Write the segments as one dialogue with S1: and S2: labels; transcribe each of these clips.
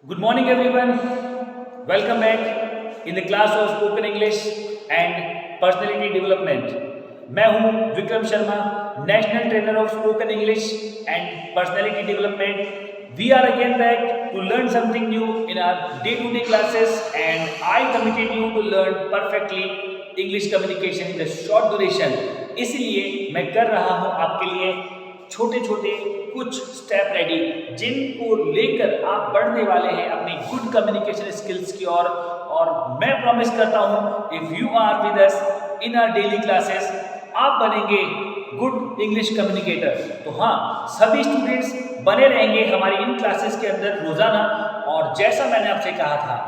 S1: Good morning, everyone. Welcome back in the class of Spoken English and Personality Development. मैं हूं Vikram Sharma, national trainer of spoken English and personality development. We are again back to learn something new in our day-to-day classes, and I committed you to learn perfectly English communication in the short duration. इसलिए मैं कर रहा हूं आपके लिए छोटे छोटे कुछ स्टेप रेडी, जिनको लेकर आप बढ़ने वाले हैं अपनी गुड कम्युनिकेशन स्किल्स की ओर. और मैं प्रॉमिस करता हूं, if you are with us in our daily classes, आप बनेंगे गुड इंग्लिश कम्युनिकेटर. तो हाँ, सभी स्टूडेंट्स बने रहेंगे हमारी इन क्लासेस के अंदर रोजाना. और जैसा मैंने आपसे कहा था,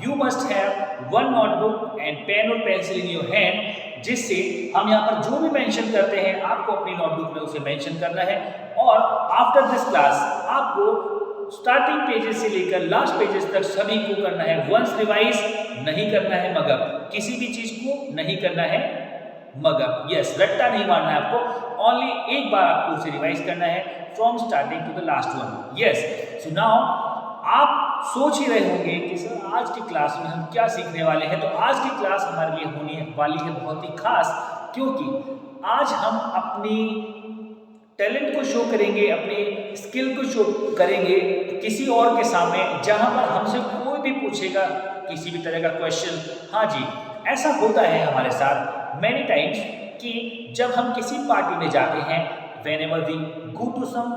S1: you must have one notebook and pen और पेंसिल इन योर हैंड, जिससे हम यहाँ पर जो भी मेंशन करते हैं आपको अपनी नोटबुक में उसे मेंशन करना है. और आफ्टर दिस क्लास आपको स्टार्टिंग पेजेस से लेकर लास्ट पेजेस तक सभी को करना है. वंस रिवाइज नहीं करना है मगअप, किसी भी चीज को नहीं करना है मगअप. यस, रट्टा नहीं मारना है आपको, ओनली एक बार आपको उसे रिवाइज करना है from starting to the last one. Yes, so now आप सोच ही रहे होंगे कि सर आज की क्लास में हम क्या सीखने वाले हैं. तो आज की क्लास हमारे लिए होने वाली है बहुत ही खास, क्योंकि आज हम अपनी टैलेंट को शो करेंगे, अपनी स्किल को शो करेंगे किसी और के सामने, जहां पर हमसे कोई भी पूछेगा किसी भी तरह का क्वेश्चन. हाँ जी, ऐसा होता है हमारे साथ मैनी टाइम्स कि जब हम किसी पार्टी में जाते हैं, whenever we go to some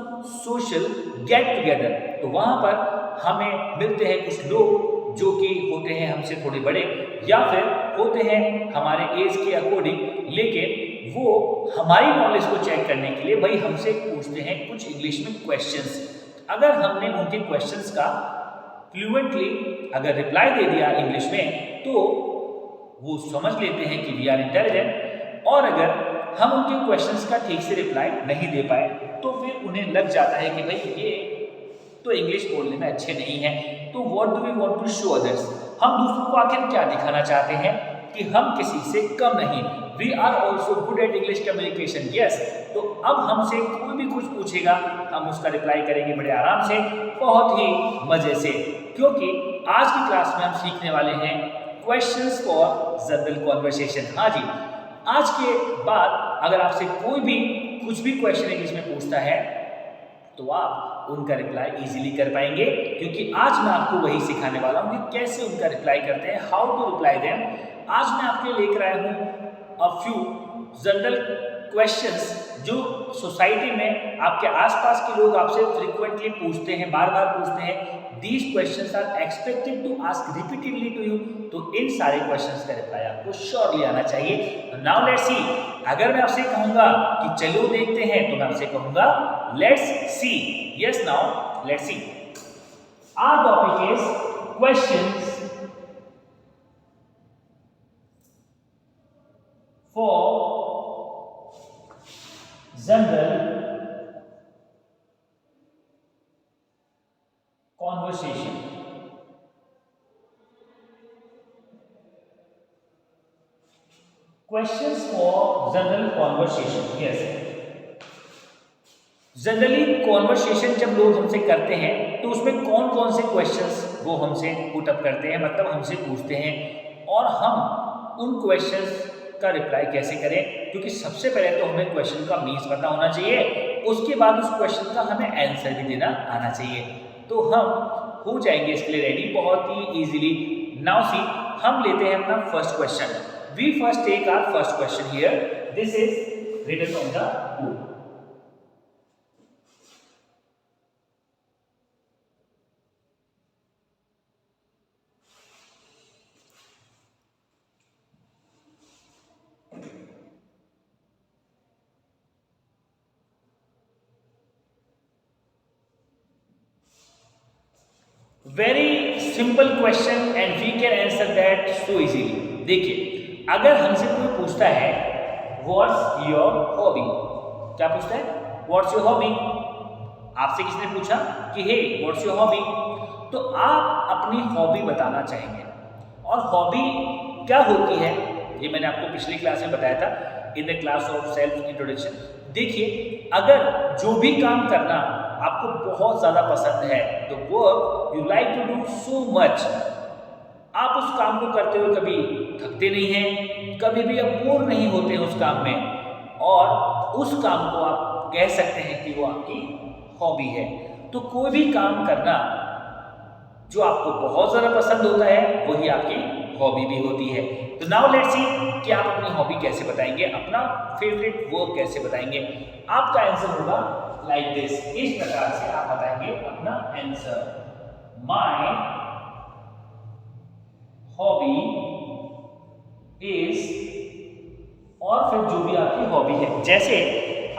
S1: social get together, तो वहाँ पर हमें मिलते हैं कुछ लोग जो कि होते हैं हमसे थोड़े बड़े या फिर होते हैं हमारे एज के अकॉर्डिंग, लेकिन वो हमारी नॉलेज को चेक करने के लिए भाई हमसे पूछते हैं कुछ इंग्लिश में क्वेश्चंस. अगर हमने उनके क्वेश्चंस का फ्लुएंटली अगर रिप्लाई दे दिया इंग्लिश में, तो वो समझ लेते हैं कि वी आर इंटेलिजेंट. और अगर हम उनके क्वेश्चंस का ठीक से रिप्लाई नहीं दे पाए, तो फिर उन्हें लग जाता है कि भाई ये तो इंग्लिश बोलने में अच्छे नहीं हैं. तो what do we want to show others, हम दूसरों को आखिर क्या दिखाना चाहते हैं कि हम किसी से कम नहीं. We are also good at English communication. Yes, तो अब हमसे कोई भी कुछ पूछेगा, हम उसका रिप्लाई करेंगे बड़े आराम से, बहुत ही मजे से, क्योंकि आज की क्लास में हम सीखने वाले हैं क्वेश्चंस फॉर जनरल कॉन्वर्सेशन. हाँ जी, आज के बाद अगर आपसे कोई भी कुछ भी क्वेश्चन इंग्लिश में पूछता है, तो आप उनका रिप्लाई इजीली कर पाएंगे, क्योंकि आज मैं आपको वही सिखाने वाला हूँ कि कैसे उनका रिप्लाई करते हैं, हाउ टू रिप्लाई देम. आज मैं आपके लिए लेकर आया हूँ अ फ्यू जनरल क्वेश्चंस जो सोसाइटी में आपके आसपास के लोग आपसे फ्रीक्वेंटली पूछते हैं, बार बार पूछते हैं. These questions are expected to ask repeatedly to you. तो इन सारे क्वेश्चंस का रिप्लाई आपको श्योरली आना चाहिए. नाउ लेट्स सी. अगर मैं आपसे कहूंगा कि चलो देखते हैं, तो मैं आपसे कहूंगा let's see. Yes, now let's see. Our topic is questions for general conversation. Questions for general conversation. Yes. Generally conversation जब लोग हमसे करते हैं, तो उसमें कौन कौन से क्वेश्चंस वो हमसे पुट अप करते हैं, मतलब हमसे पूछते हैं, और हम उन क्वेश्चंस का रिप्लाई कैसे करें. क्योंकि सबसे पहले तो हमें क्वेश्चन का मीन्स पता होना चाहिए, उसके बाद उस क्वेश्चन का हमें आंसर भी देना आना चाहिए. तो हम हो जाएंगे इसके लिए रेडी बहुत ही इजीली. नाउ सी, हम लेते हैं अपना first question. We first take our first question here. This is written on the board. Very simple question and we can answer that so easily. देखिए, अगर हमसे कोई पूछता है व्हाट्स योर हॉबी, क्या पूछता है? What's your hobby. आपसे किसने पूछा कि हे व्हाट्स योर हॉबी, तो आप अपनी हॉबी बताना चाहेंगे. और हॉबी क्या होती है, ये मैंने आपको पिछली क्लास में बताया था in the class of self introduction. देखिए, अगर जो भी काम करना आपको बहुत ज़्यादा पसंद है, the work you like to do so much, आप उस काम को करते हुए कभी थकते नहीं हैं, कभी भी आप बोर नहीं होते हैं उस काम में, और उस काम को आप कह सकते हैं कि वो आपकी हॉबी है। तो कोई भी काम करना जो आपको बहुत ज़्यादा पसंद होता है वही आपकी हॉबी भी होती है। तो नाउ लेट्स सी कि आप अपनी हॉबी कैसे बताएंगे, अपना फेवरेट वर्क कैसे बताएंगे। आपका आंसर होगा लाइक दिस, इस प्रकार से आप बताएंगे अपना आंसर। माय हॉबी इज, और फिर जो भी आपकी हॉबी है, जैसे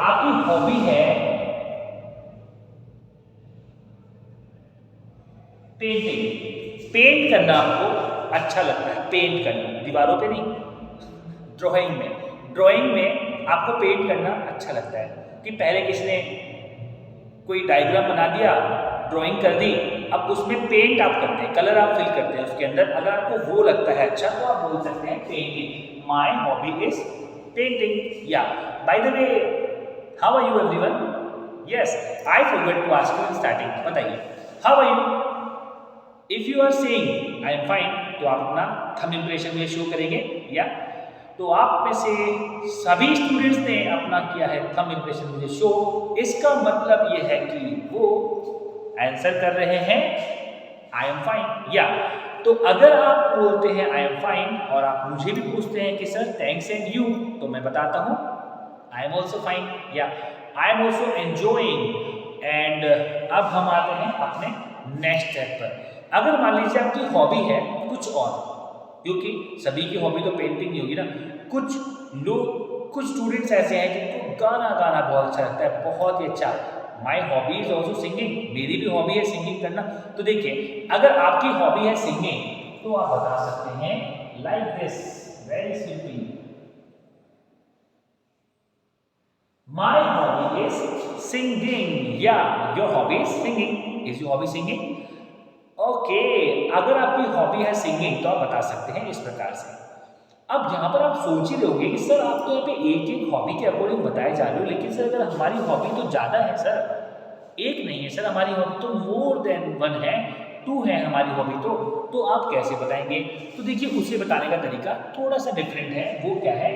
S1: आपकी हॉबी है पेंटिंग, पेंट करना आपको अच्छा लगता है, पेंट करना दीवारों पे नहीं, ड्राइंग में आपको पेंट करना अच्छा लगता है कि पहले किसी ने कोई डायग्राम बना दिया, ड्राइंग कर दी, अब उसमें पेंट आप करते हैं, कलर आप फिल करते हैं उसके अंदर, अगर आपको वो लगता है अच्छा तो आप बोल सकते हैं painting. My hobby is painting. या by the way, how are you everyone? Yes, I forgot to ask you in starting, बताइए how are you? If you are saying I am fine, तो आप अपना थंब इंप्रेशन में show करेंगे। या तो आप में से सभी स्टूडेंट्स ने अपना किया है थंब इंप्रेशन मुझे शो, इसका मतलब ये है कि वो आंसर कर रहे हैं आई एम फाइन। या तो अगर आप बोलते हैं आई एम फाइन और आप मुझे भी पूछते हैं कि सर थैंक्स एंड यू, तो मैं बताता हूं आई एम ऑल्सो फाइन या I am also enjoying. And अब हम आते हैं अपने नेक्स्ट स्टेप पर। अगर मान लीजिए आपकी हॉबी है कुछ और, क्योंकि सभी की हॉबी तो पेंटिंग नहीं होगी ना, कुछ स्टूडेंट्स ऐसे हैं जिनको गाना गाना बहुत अच्छा लगता है, बहुत ही अच्छा। माई हॉबी इज ऑल्सो सिंगिंग, मेरी भी हॉबी है सिंगिंग करना। तो देखिए अगर आपकी हॉबी है सिंगिंग तो आप बता सकते हैं like this, very simply, my hobby is singing. या your hobby is singing, is your hobby singing? Okay, अगर आपकी हॉबी है सिंगिंग तो आप बता सकते हैं इस प्रकार से। अब यहाँ पर आप सोच ही रहोगे कि सर आप तो यहाँ पे एक एक हॉबी के अकॉर्डिंग बताए जा रहे हो, लेकिन सर अगर हमारी हॉबी तो ज़्यादा है सर, एक नहीं है सर, हमारी हॉबी तो मोर देन वन है, 2 है हमारी हॉबी तो आप कैसे बताएंगे? तो देखिए उसे बताने का तरीका थोड़ा सा डिफरेंट है। वो क्या है,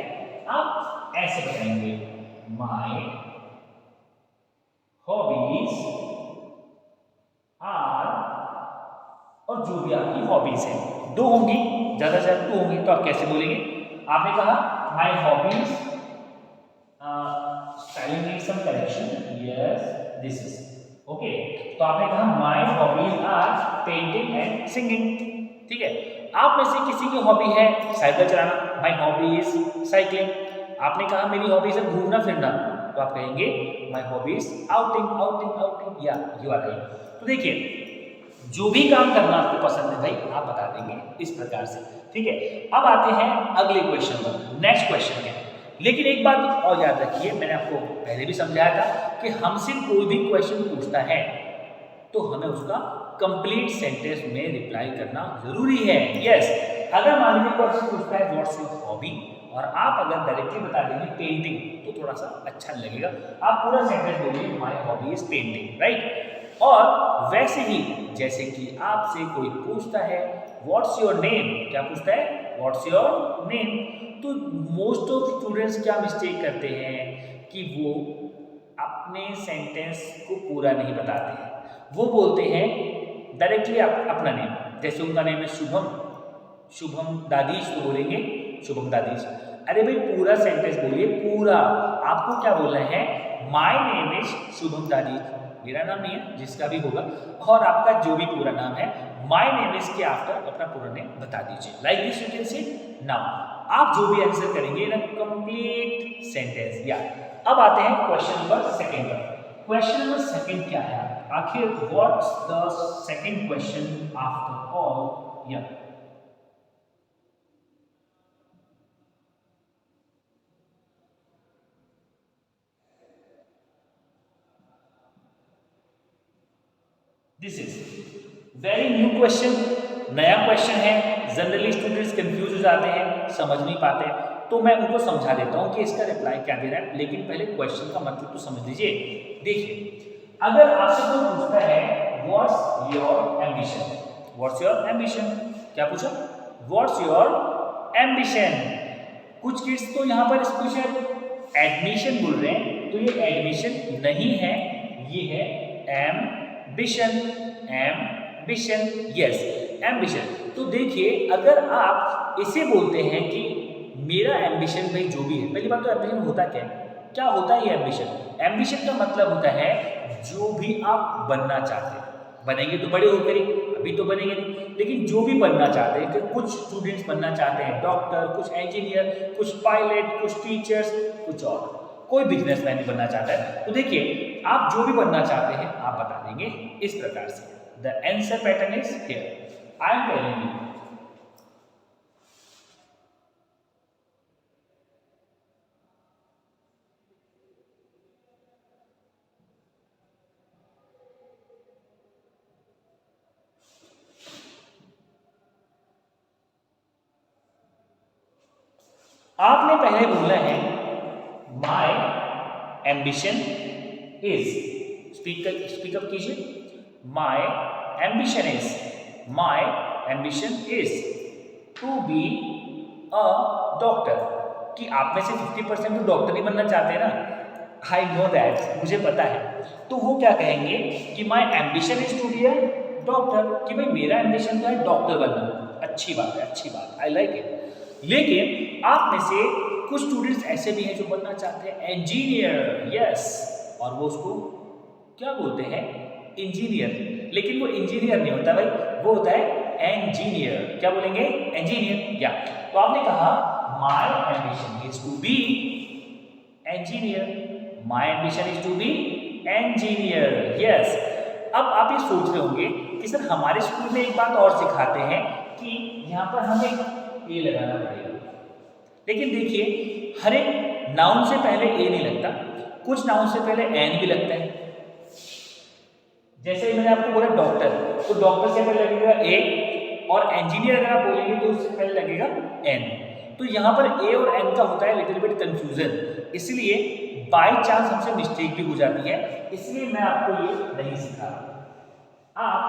S1: आप ऐसे बताएंगे माय हॉबीज आर, और जो भी आपकी हॉबीज है, 2 होंगी, ज्यादा से ज्यादा 2 होंगी, तो आप कैसे बोलेंगे? आपने कहा my hobbies spelling need some correction, yes this is okay. तो आपने कहा my hobbies are painting and singing, ठीक है। आप में से किसी की हॉबी है साइकिल चलाना, माय हॉबी इज साइकिलिंग। आपने कहा मेरी हॉबी है घूमना फिरना, तो आप कहेंगे my hobby is outing outing outing. या यू आर राइट। तो देखिए जो भी काम करना आपको पसंद है भाई आप बता देंगे इस प्रकार से, ठीक है। अब आते हैं अगले क्वेश्चन पर, नेक्स्ट क्वेश्चन है। लेकिन एक बात और याद रखिए, मैंने आपको पहले भी समझाया था कि हमसे कोई भी क्वेश्चन पूछता है तो हमें उसका कंप्लीट सेंटेंस में रिप्लाई करना जरूरी है। यस, अगर मान लीजिए क्वेश्चन पूछता है व्हाट्स योर हॉबी और आप अगर डायरेक्टली बता देंगे पेंटिंग तो थोड़ा सा अच्छा लगेगा। आप पूरा सेंटेंस बोलिए my hobby is painting, right. और वैसे ही जैसे कि आपसे कोई पूछता है व्हाट्स योर नेम, क्या पूछता है व्हाट्स योर नेम, तो मोस्ट ऑफ स्टूडेंट्स क्या मिस्टेक करते हैं कि वो अपने सेंटेंस को पूरा नहीं बताते हैं, वो बोलते हैं डायरेक्टली अपना नेम, जैसे उनका नेम है शुभम, शुभम दादीश, तो बोलेंगे शुभम दादीश। अरे भाई पूरा सेंटेंस बोलिए, पूरा। आपको क्या बोलना है, माय नेम इज शुभम दादीश, मेरा नाम नहीं है, जिसका भी होगा, और आपका जो भी पूरा नाम है माय नेम इज के आफ्टर अपना पूरा नेम बता दीजिए। Like this you can say. Now आप जो भी आंसर करेंगे ना कंप्लीट सेंटेंस। या अब आते हैं क्वेश्चन नंबर सेकंड पर। क्वेश्चन नंबर सेकंड क्या है, आखिर what's the second question after all? या this is very new question, नया क्वेश्चन है। जनरली स्टूडेंट्स कंफ्यूज हो जाते हैं, समझ नहीं पाते, तो मैं उनको समझा देता हूं कि इसका रिप्लाई क्या दे रहा है। लेकिन पहले क्वेश्चन का मतलब तो समझ लीजिए। देखिए अगर आपसे कोई पूछता है what's your ambition, what's your ambition, क्या पूछा, व्हाट्स योर एम्बिशन। कुछ किड्स तो यहाँ पर स्पेशल एडमिशन बोल रहे हैं, तो ये एडमिशन नहीं है, ये है एम्बिशन, एम्बिशन, यस एम्बिशन। तो देखिए अगर आप इसे बोलते हैं कि मेरा एम्बिशन भाई जो भी है, पहली बात तो एम्बिशन होता क्या है, क्या होता है ये एम्बिशन? एम्बिशन का मतलब होता है जो भी आप बनना चाहते हैं, बनेंगे तो बड़े होकर ही, अभी तो बनेंगे नहीं, लेकिन जो भी बनना चाहते हैं, कि कुछ स्टूडेंट्स बनना चाहते हैं डॉक्टर, कुछ इंजीनियर, कुछ पायलट, कुछ टीचर्स, कुछ और, कोई बिजनेसमैन बनना चाहता है, तो देखिए आप जो भी बनना चाहते हैं आप बता देंगे इस प्रकार से। The answer pattern is here, I am telling you. आपने पहले बोलना है माय एम्बिशन इज, स्पीकअप कीजिए, my ambition is, my ambition is to be a doctor, कि आप में से 50% तो डॉक्टर ही बनना चाहते हैं ना, आई नो दैट, मुझे पता है, तो वो क्या कहेंगे कि my ambition is to be a doctor, कि भाई मेरा एम्बिशन तो है डॉक्टर बनना, अच्छी बात है, अच्छी बात, आई लाइक इट। लेकिन आप में से कुछ स्टूडेंट्स ऐसे भी हैं जो बनना चाहते हैं इंजीनियर, यस, और वो उसको क्या बोलते हैं, इंजीनियर, लेकिन वो इंजीनियर नहीं होता भाई, वो होता है इंजीनियर, क्या बोलेंगे, इंजीनियर, या तो आपने कहा my ambition is to be engineer, my ambition is to be engineer, yes. अब आप ये सोच रहे होंगे कि सर हमारे स्कूल में एक बात और सिखाते हैं कि यहाँ पर हमें ए लगाना पड़ेगा, लेकिन देखिए हर एक नाउन से पहले ए नहीं लगता, कुछ नाउन से पहले एन भी लगता है। जैसे मैंने आपको बोला डॉक्टर, तो डॉक्टर से पहले लगेगा ए, और इंजीनियर अगर आप बोलेंगे तो उससे पहले लगेगा एन। तो यहाँ पर ए और एन का होता है लिटिल बिट कंफ्यूजन, इसलिए बाय चांस हमसे मिस्टेक भी हो जाती है, इसलिए मैं आपको ये नहीं सिखा रहा। आप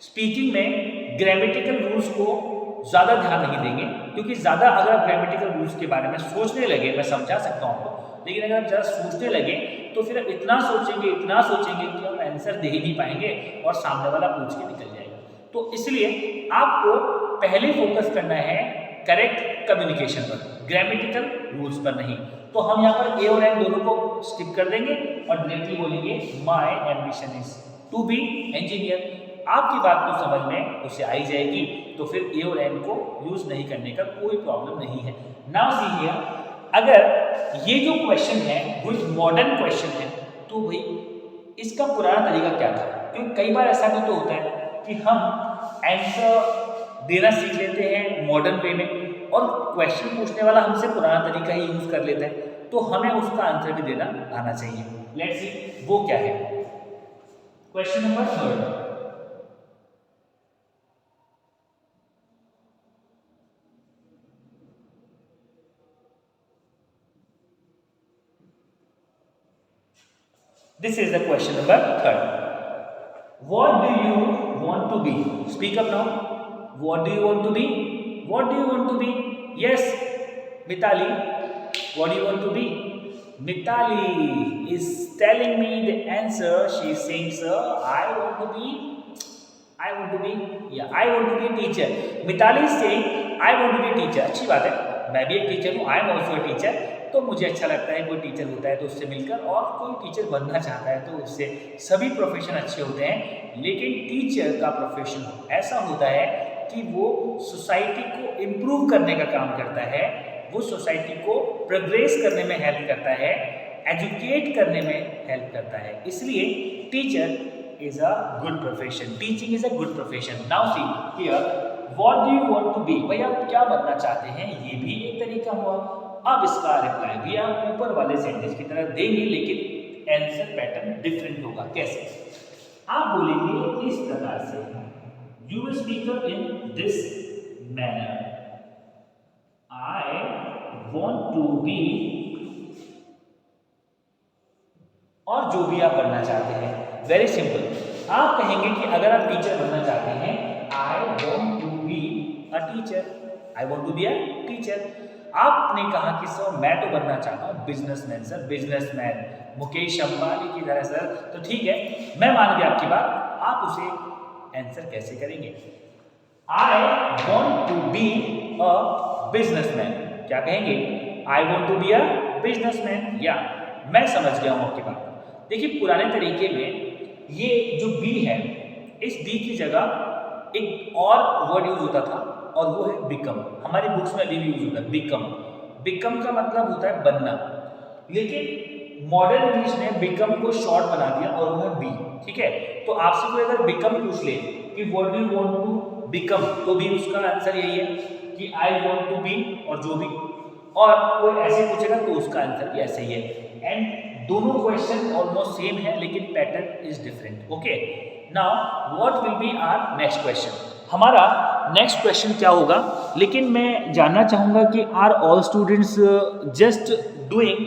S1: स्पीकिंग में ग्रामेटिकल रूल्स को ज़्यादा ध्यान नहीं देंगे, क्योंकि ज़्यादा अगर आप ग्रामेटिकल रूल्स के बारे में सोचने लगे, मैं समझा सकता हूँ आपको, लेकिन अगर आप ज़्यादा सोचने लगे तो फिर आप इतना सोचेंगे, इतना सोचेंगे कि आप आंसर दे ही नहीं पाएंगे और सामने वाला पूछ के निकल जाएगा। तो इसलिए आपको पहले फोकस करना है करेक्ट कम्युनिकेशन पर, ग्रामेटिकल रूल्स पर नहीं। तो हम यहाँ पर ए और एन दोनों को स्किप कर देंगे और डायरेक्टली बोलेंगे my ambition is to be engineer. आपकी बात तो समझ में उसे आई जाएगी, तो फिर ए और एन को यूज नहीं करने का कोई प्रॉब्लम नहीं है। नाउ सी हियर, अगर ये जो क्वेश्चन है वो एक मॉडर्न क्वेश्चन है, तो भाई इसका पुराना तरीका क्या था? क्योंकि कई बार ऐसा भी तो होता है कि हम आंसर देना सीख लेते हैं मॉडर्न वे में, और क्वेश्चन पूछने वाला हमसे पुराना तरीका ही यूज कर लेता है, तो हमें उसका आंसर भी देना आना चाहिए। लेट्स सी वो क्या है। Question number 3, this is the question number 3. What do you want to be? Speak up now. What do you want to be? What do you want to be? Yes, Mitali. What do you want to be? Mitali is telling me the answer. She is saying, sir, I want to be, I want to be a teacher. Mitali is saying, I want to be a teacher. अच्छी बात है, मैं भी एक teacher हूँ, I am also a teacher. तो मुझे अच्छा लगता है कोई टीचर होता है तो उससे मिलकर, और कोई टीचर बनना चाहता है तो उससे, सभी प्रोफेशन अच्छे होते हैं, लेकिन टीचर का प्रोफेशन ऐसा होता है कि वो सोसाइटी को इम्प्रूव करने का काम करता है, वो सोसाइटी को प्रोग्रेस करने में हेल्प करता है, एजुकेट करने में हेल्प करता है, इसलिए teacher is a good profession, teaching is a good profession. Now see here, what do you want to be, भाई आप क्या बनना चाहते हैं, ये भी एक तरीका हुआ। अब इसका रिप्लाई भी आप ऊपर वाले सेंटेंस की तरह देंगे, लेकिन आंसर पैटर्न डिफरेंट होगा। कैसे? आप बोलेंगे इस प्रकार से, you will speak up in this manner, I want to be और जो भी आप बनना चाहते हैं। Very simple. आप कहेंगे कि अगर आप टीचर बनना चाहते हैं, I want to be a teacher, I want to be a teacher. आपने कहा कि सर मैं तो बनना चाहता हूँ businessman sir, businessman Mukesh Ambani की तरह सर। तो ठीक है, मैं मान गया आपकी बात। आप उसे आंसर कैसे करेंगे? I want to be a businessman. क्या कहेंगे? I want to be a businessman. या मैं समझ गया हूं आपकी बात। देखिए पुराने तरीके में ये जो बी है, इस बी की जगह एक और वर्ड यूज होता था और वो है बिकम। हमारी बुक्स में अभी भी यूज होता है बिकम। बिकम का मतलब होता है बनना, लेकिन मॉडर्न इंग्लिश ने बिकम को शॉर्ट बना दिया और वो है बी। ठीक है, तो आपसे कोई अगर बिकम पूछ ले कि what do you want to become, तो भी उसका आंसर यही है कि आई वांट टू बी और जो भी। और कोई ऐसे पूछेगा तो उसका आंसर भी ऐसे ही है। एंड दोनों क्वेश्चन ऑलमोस्ट सेम है, लेकिन pattern is different. Okay, now what will be our next question? हमारा नेक्स्ट क्वेश्चन क्या होगा, लेकिन मैं जानना चाहूंगा कि are all students just doing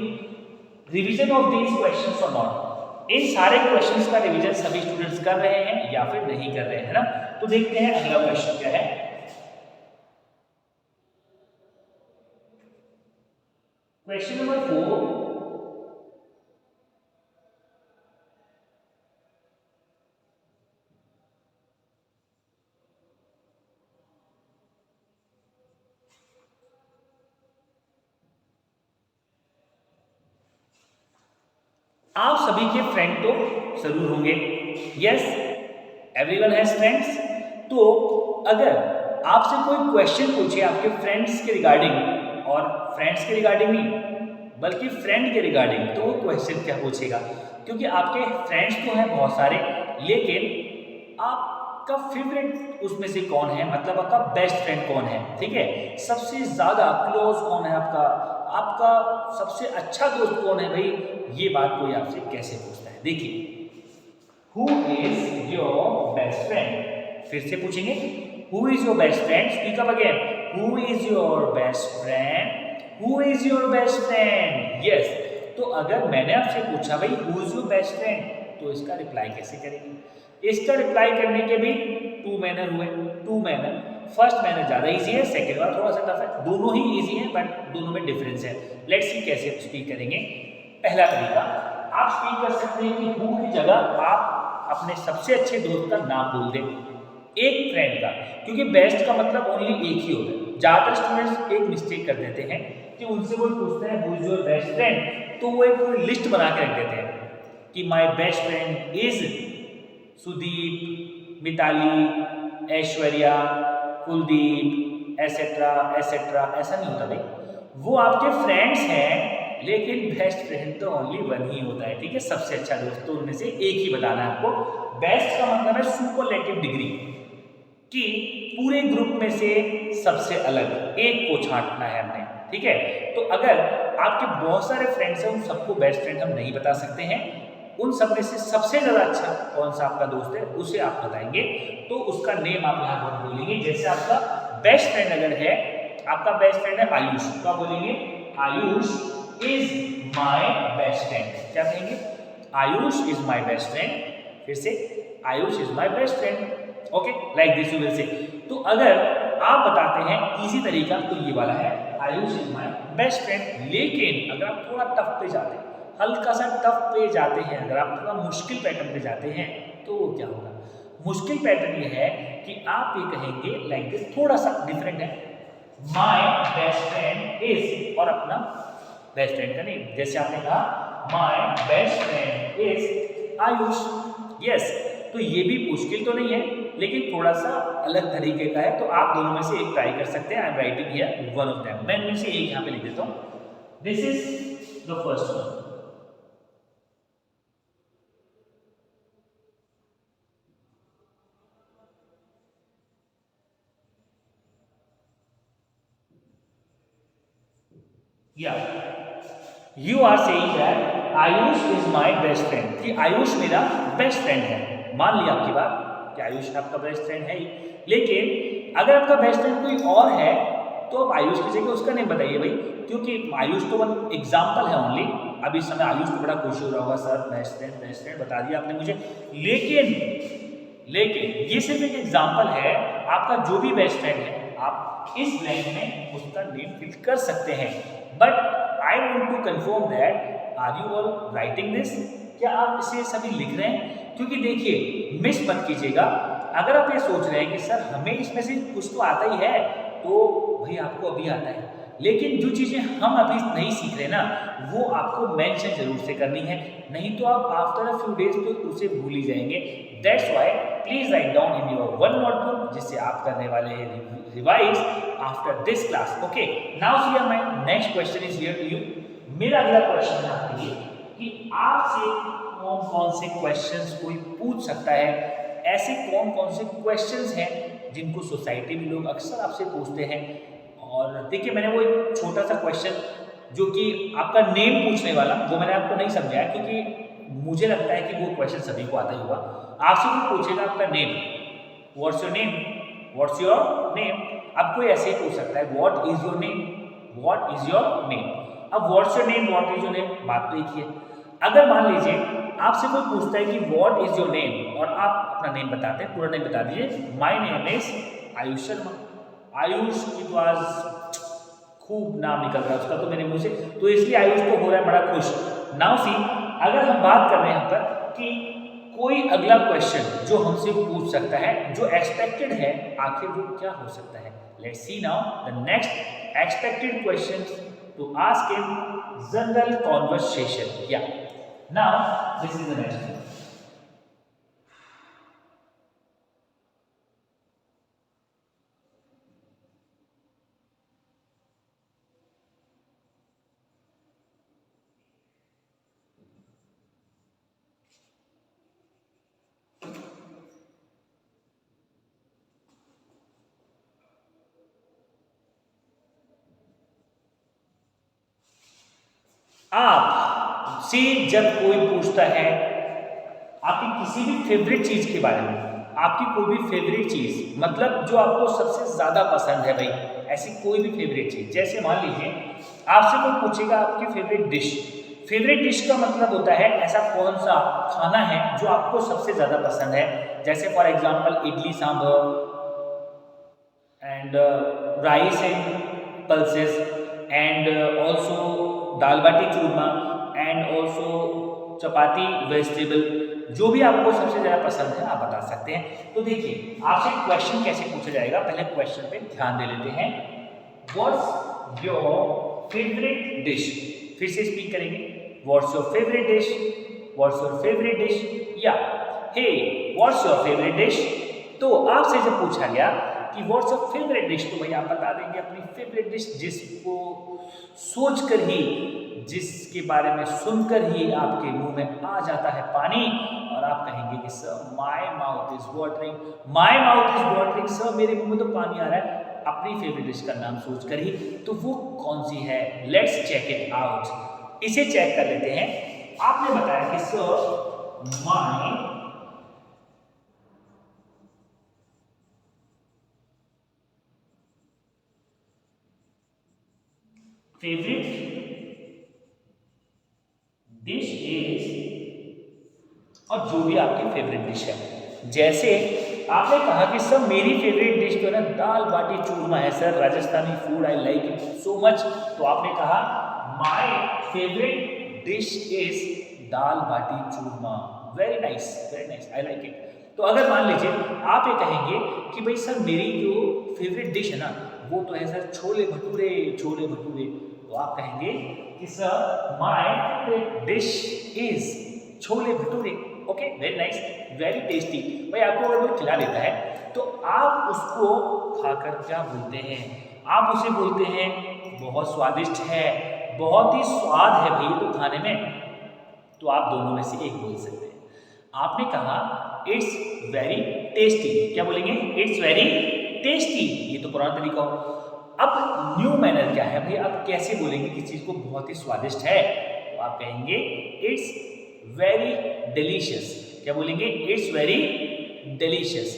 S1: revision of these questions और नॉट? इन सारे क्वेश्चंस का रिवीजन सभी स्टूडेंट्स कर रहे हैं या फिर नहीं कर रहे हैं, है ना? तो देखते हैं अगला क्वेश्चन क्या है। क्वेश्चन नंबर 4, आप सभी के फ्रेंड तो जरूर होंगे। Yes, everyone has friends. तो अगर आपसे कोई क्वेश्चन पूछे आपके फ्रेंड्स के रिगार्डिंग, और फ्रेंड्स के रिगार्डिंग नहीं बल्कि फ्रेंड के रिगार्डिंग, तो वो क्वेश्चन क्या पूछेगा? क्योंकि आपके फ्रेंड्स तो हैं बहुत सारे, लेकिन आपका फेवरेट उसमें से कौन है, मतलब आपका बेस्ट फ्रेंड कौन है? ठीक है, सबसे ज्यादा क्लोज कौन है आपका, आपका सबसे अच्छा दोस्त कौन है भाई? ये बात कोई आपसे कैसे पूछता है? देखिए, who is your best friend? फिर से पूछेंगे, who is your best friend? Speak up again, who is your best friend? Who is your best friend? Yes. तो अगर मैंने आपसे पूछा भाई who is your best friend, तो इसका रिप्लाई कैसे करेंगे? इसका रिप्लाई करने के भी टू मैनर हुए। टू मैनर, फर्स्ट मैनर ज्यादा इजी है, सेकंड वाला थोड़ा सा टफ है। दोनों ही इजी है बट दोनों में डिफरेंस है। लेट्स सी कैसे स्पीक करेंगे। पहला तरीका, आप स्पीक कर सकते हैं कि हु की जगह आप अपने सबसे अच्छे दोस्त का नाम बोल दें, एक फ्रेंड का, क्योंकि बेस्ट का मतलब ओनली एक ही होता है। ज्यादातर स्टूडेंट्स एक मिस्टेक कर देते हैं कि उनसे कोई पूछते हैं who is your best friend, तो वो एक पूरी लिस्ट बना के रख देते हैं कि my best friend is Sudeep, Mitali, Aishwarya, Kuldeep, etcetera etcetera. ऐसा नहीं होता भाई, वो आपके फ्रेंड्स हैं लेकिन बेस्ट फ्रेंड तो ओनली वन ही होता है। ठीक है, सबसे अच्छा दोस्त तो उनमें से एक ही बताना है आपको। बेस्ट का मतलब है सुपरलेटिव डिग्री, कि पूरे ग्रुप में से सबसे अलग एक को छांटना है हमने। ठीक है, तो अगर आपके बहुत सारे फ्रेंड्स हैं, उन सबको बेस्ट फ्रेंड हम नहीं बता सकते हैं। उन सब में से सबसे ज्यादा अच्छा कौन सा आपका दोस्त है उसे आप बताएंगे, तो उसका नेम आप यहाँ पर बोलेंगे। जैसे आपका बेस्ट फ्रेंड अगर है, आपका बेस्ट फ्रेंड है आयुष, तो आप बोलेंगे Ayush is my best friend. क्या कहेंगे? Ayush is my best friend. फिर से, Ayush is my best friend. Okay, like this you will say. तो अगर आप बताते हैं इजी तरीका, तो ये वाला है Ayush is my best friend. लेकिन अगर आप थोड़ा टफ पे जाते हैं, हल्का सा टफ पे जाते हैं, अगर आप थोड़ा मुश्किल पैटर्न पे जाते हैं, तो क्या होगा? मुश्किल पैटर्न ये है कि आप ये कहेंगे लाइक दिस, थोड़ा सा डिफरेंट है, माय बेस्ट फ्रेंड इज, और अपना बेस्ट फ्रेंड का नेम। जैसे आपने कहा my best friend is Ayush. Yes, तो ये भी मुश्किल तो नहीं है, लेकिन थोड़ा सा अलग तरीके का है। तो आप दोनों में से एक ट्राई कर सकते हैं। I am writing here one of them. मैं इनमें से एक यहाँ पे लिख देता हूँ। This is the first one. You are saying that Ayush is my best friend, कि आयुष मेरा बेस्ट फ्रेंड है। मान लिया आपकी बात कि आयुष आपका बेस्ट फ्रेंड है ही, लेकिन अगर आपका बेस्ट फ्रेंड कोई और है, तो आप आयुष की जगह उसका नेम बताइए भाई। क्योंकि आयुष तो वन एग्जाम्पल है ओनली। अभी इस समय आयुष तो बड़ा खुश हो रहा होगा, सर बेस्ट फ्रेंड बता दिया आपने मुझे, लेकिन ये सिर्फ एक एग्जाम्पल है। आपका जो भी बेस्ट फ्रेंड है आप इस ब्लैंक में उसका नेम फिल कर सकते हैं। But I want to confirm that are you all writing this, क्या आप इसे सभी लिख रहे हैं? क्योंकि देखिए मिस मत कीजिएगा, अगर आप ये सोच रहे हैं कि सर हमें इसमें से कुछ तो आता ही है, तो भाई आपको अभी आता है, लेकिन जो चीज़ें हम अभी नहीं सीख रहे ना वो आपको मेंशन जरूर से करनी है, नहीं तो आप आफ्टर अ फ्यू डेज तो उसे भूल ही जाएंगे। That's why please write down in your one notebook, जिससे आप करने वाले हैं revise after this class. Okay, now here my next question is here to you. मेरा अगला क्वेश्चन है आपके लिए कि आपसे कौन कौन से क्वेश्चंस कोई पूछ सकता है, ऐसे कौन कौन से क्वेश्चंस हैं जिनको सोसाइटी में लोग अक्सर आपसे पूछते हैं। और देखिए मैंने वो एक छोटा सा क्वेश्चन जो कि आपका नेम पूछने वाला वो मैंने आपको नहीं समझाया, क्योंकि मुझे लगता है कि वो क्वेश्चन सभी को आता ही होगा। आपसे कोई पूछेगा आपका name, what's your name, what's your name. अब कोई ऐसे ही पूछ सकता है what is your name, what is your name. अब what's your name, what is your name, बात तो एक ही है। अगर मान लीजिए आपसे कोई पूछता है कि व्हाट इज योर नेम और आप अपना नेम बताते हैं, पूरा नेम बता दीजिए, my name is Ayush Sharma. Ayush की तो आज खूब नाम निकल रहा है उसका तो मेरे मुंह से, तो इसलिए आयुष तो हो रहा है बड़ा खुश। नाउ सी, अगर हम बात कर रहे हैं यहाँ पर कि कोई अगला क्वेश्चन जो हमसे पूछ सकता है जो एक्सपेक्टेड है, आखिर वो क्या हो सकता है। Let's see now the next expected question to ask in general conversation. या now this is the next. आप से जब कोई पूछता है आपकी किसी भी फेवरेट चीज के बारे में, आपकी कोई भी फेवरेट चीज मतलब जो आपको सबसे ज्यादा पसंद है भाई, ऐसी कोई भी फेवरेट चीज, जैसे मान लीजिए आपसे कोई पूछेगा आपकी फेवरेट डिश। फेवरेट डिश का मतलब होता है ऐसा कौन सा खाना है जो आपको सबसे ज्यादा पसंद है। जैसे for example idli sambar and rice and pulses and also dal bati churma and also chapati vegetable, जो भी आपको सबसे ज्यादा पसंद है आप बता सकते हैं। तो देखिए आपसे क्वेश्चन कैसे पूछा जाएगा, पहले क्वेश्चन पे ध्यान दे लेते हैं। व्हाट्स योर फेवरेट डिश, फिर से स्पीक करेंगे, what's your favourite dish, what's your favourite dish, या hey what's your favourite dish. तो आपसे जब पूछा गया कि व्हाट्स योर फेवरेट डिश, तो भाई आप बता देंगे अपनी फेवरेट डिश, जिसको सोचकर ही, जिसके बारे में सुनकर ही आपके मुंह में आ जाता है पानी और आप कहेंगे कि sir my mouth is watering, my mouth is watering, sir मेरे मुंह में तो पानी आ रहा है अपनी फेवरेट डिश का नाम सोचकर ही। तो वो कौन सी है, लेट्स चेक इट आउट, इसे चेक कर लेते हैं। आपने बताया कि sir my favourite dish is, और जो भी आपकी फेवरेट डिश है। जैसे आपने कहा कि सर मेरी फेवरेट डिश तो है ना दाल बाटी चूरमा है sir, Rajasthani food I like it so much. तो आपने कहा my favourite dish is dal bati churma, very nice I like it. तो अगर मान लीजिए आप ये कहेंगे कि भाई सर मेरी जो फेवरेट डिश है ना वो तो है सर छोले भटूरे, छोले भटूरे, तो आप कहेंगे कि sir my favourite dish is chole bhature. Okay, very nice, very tasty. भाई आपको अगर कोई खिला देता है तो आप उसको खाकर क्या बोलते हैं, आप उसे बोलते हैं बहुत स्वादिष्ट है, बहुत ही स्वाद है भाई तो खाने में। तो आप दोनों में से एक बोल सकते हैं। आपने कहा इट्स वेरी टेस्टी, क्या बोलेंगे, इट्स वेरी टेस्टी, ये तो पुराना तरीका हो। अब न्यू मैनर क्या है भाई, आप कैसे बोलेंगे किसी चीज को बहुत ही स्वादिष्ट है, तो आप कहेंगे इट्स वेरी डिलीशियस, क्या बोलेंगे, इट्स वेरी डिलीशियस।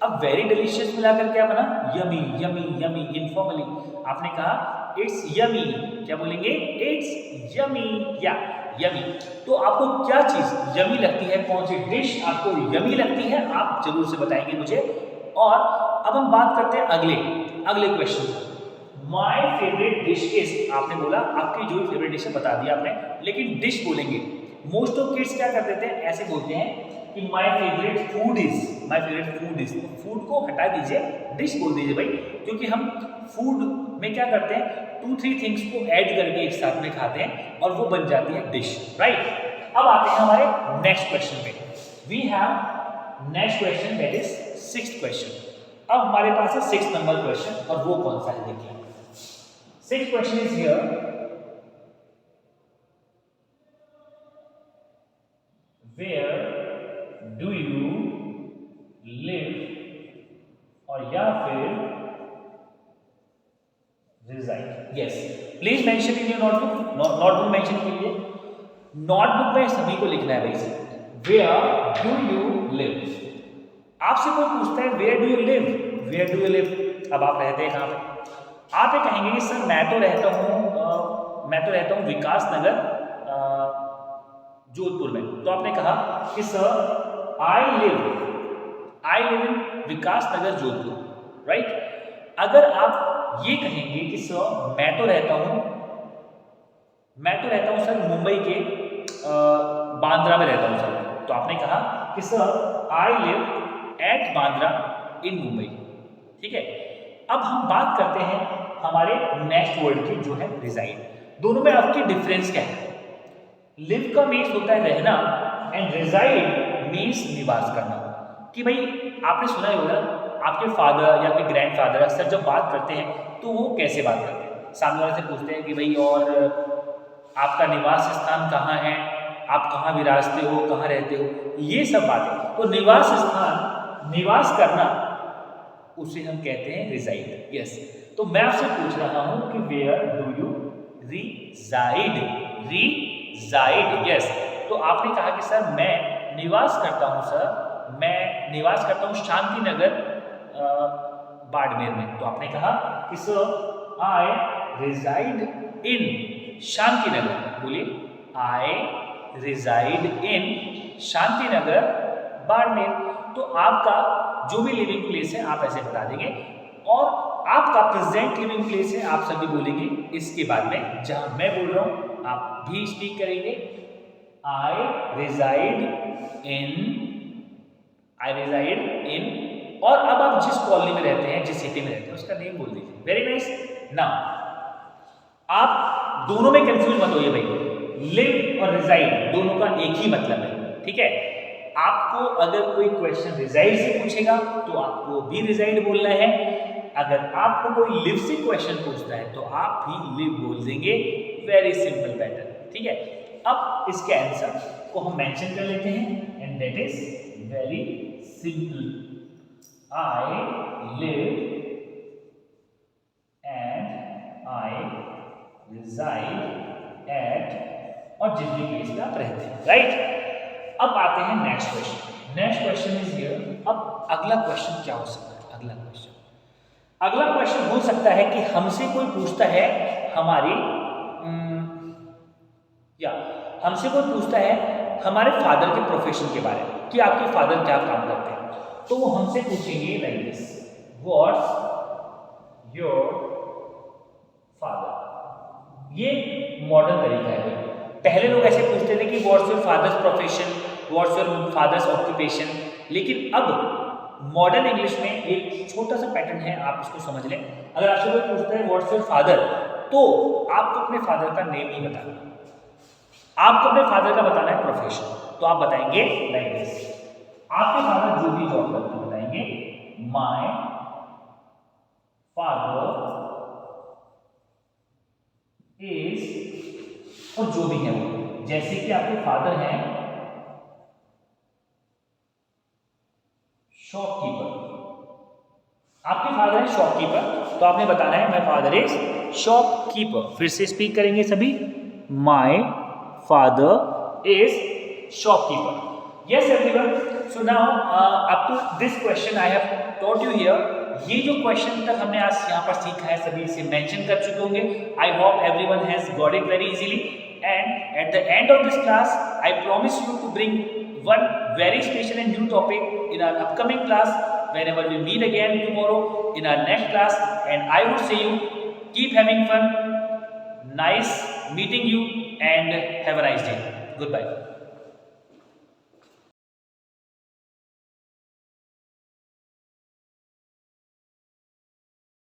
S1: अब वेरी डिलीशियस मिलाकर क्या बना, यमी यमी यमी, इनफॉर्मली आपने कहा इट्स यमी। क्या बोलेंगे? इट्स यमी या यमी। तो आपको क्या चीज यमी लगती है, कौन सी डिश आपको यमी लगती है, आप जरूर से बताएंगे मुझे। और अब हम बात करते हैं अगले question. My favourite dish is, आपने बोला आपकी जो फेवरेट डिश है बता दिया आपने, लेकिन डिश बोलेंगे। मोस्ट ऑफ किड्स क्या कर देते हैं, ऐसे बोलते हैं कि my favourite food is, my favourite food is. Food को हटा दीजिए, डिश बोल दीजिए भाई, क्योंकि हम फूड में क्या करते हैं, 2-3 थिंग्स को ऐड करके एक साथ में खाते हैं और वो बन जाती है डिश, राइट। अब आते हैं हमारे नेक्स्ट क्वेश्चन पे। We have next question, that is 6th question. अब हमारे पास है 6 नंबर क्वेश्चन, और वो कौन सा है देखिए। 6th question is here, where do you live, और या फिर reside. Yes, please mention in your notebook. Notebook mention कीजिए। नोटबुक में सभी को लिखना है भाई, वेयर डू यू लिव। आपसे कोई पूछता है where do you live, where do you live, अब आप रहते हैं कहाँ पे? आप ये कहेंगे कि सर मैं तो रहता हूँ विकास नगर जोधपुर में। तो आपने कहा कि sir I live in Vikas Nagar Jodhpur, right. अगर आप ये कहेंगे कि सर मैं तो रहता हूँ सर मुंबई के बांद्रा में रहता हूँ सर, तो आपने कहा कि sir I live at Bandra in Mumbai, ठीक है। अब हम बात करते हैं हमारे नेक्स्ट वर्ड की, जो है रिजाइड। दोनों में आपकी डिफरेंस क्या है? लिव का मीन्स होता है रहना, एंड रिजाइड मीन्स निवास करना। कि भाई आपने सुना ही होगा, आपके फादर या आपके ग्रैंडफादर अक्सर जब बात करते हैं तो वो कैसे बात करते हैं? सामने वाले से पूछते हैं कि भाई और आपका निवास स्थान कहाँ है, आप कहाँ विराजते हो, कहाँ रहते हो, ये सब बातें। तो निवास स्थान, निवास करना, उसे हम कहते हैं रिजाइड। यस, तो मैं आपसे पूछ रहा हूं कि where do you reside, reside. Yes, तो आपने कहा कि सर मैं निवास करता हूं, सर मैं निवास करता हूं शांति नगर बाड़मेर में। तो आपने कहा कि सर आई रिजाइड इन शांति नगर। बोलिए, आई रिजाइड इन शांति नगर बाड़मेर। तो आपका जो भी लिविंग प्लेस है आप ऐसे बता देंगे, और आपका प्रेजेंट लिविंग प्लेस है आप सभी बोलेंगे इसके बाद में। जहां मैं बोल रहा हूं आप भी स्पीक करेंगे, आई रिजाइड इन, और अब आप जिस कॉलोनी में रहते हैं, जिस सिटी में रहते हैं, उसका नेम बोल दीजिए। Very nice. नाउ आप दोनों में कंफ्यूज मत होइए भाई, लिव और रिजाइड दोनों का एक ही मतलब है, ठीक है। आपको अगर कोई क्वेश्चन रिजाइड से पूछेगा तो आपको भी रिजाइड बोलना है, अगर आपको कोई लिव से क्वेश्चन पूछता है तो आप भी लिव बोल देंगे। वेरी सिंपल पैटर्न, ठीक है। अब इसके आंसर को हम मेंशन कर लेते हैं, and that is very simple, I live and I reside at, और जिस भी प्लेस पे आप रहते हैं, राइट। अब आते हैं next question. Next question is here. अब अगला क्वेश्चन क्या हो सकता है? अगला क्वेश्चन हो सकता है कि हमसे कोई पूछता है हमारे फादर के प्रोफेशन के बारे में, कि आपके फादर क्या काम करते हैं। तो वो हमसे पूछेंगे like this, what's your father. ये मॉडर्न तरीका है। पहले लोग ऐसे पूछते थे कि what's your fathers profession, what's your fathers occupation, लेकिन अब मॉडर्न इंग्लिश में एक छोटा सा पैटर्न है, आप इसको समझ लें। अगर आपसे कोई पूछता है व्हाट्स योर फादर, तो आपको अपने फादर का नेम नहीं बताना, आपको अपने फादर का बताना है प्रोफेशन। तो आप बताएंगे लाइक दिस, आपके फादर जो भी जॉब करते हैं बताएंगे माय फादर इज, और जो भी है वो, जैसे कि आपके फादर हैं शॉपकीपर, आपके फादर है शॉपकीपर, तो आपने बताना है माय फादर इज शॉपकीपर। फिर से स्पीक करेंगे सभी, my father is shopkeeper. Yes everyone, So now up to this question I have taught you here. ये जो क्वेश्चन तक हमने आज यहाँ पर सीखा है सभी इसे मेंशन कर चुके होंगे. I hope everyone has got it very easily. And at the end of this class, I promise you to bring one very special and new topic in our upcoming class. Whenever we meet again tomorrow in our next class, and I would say you keep having fun. Nice meeting you and have a nice day. Goodbye.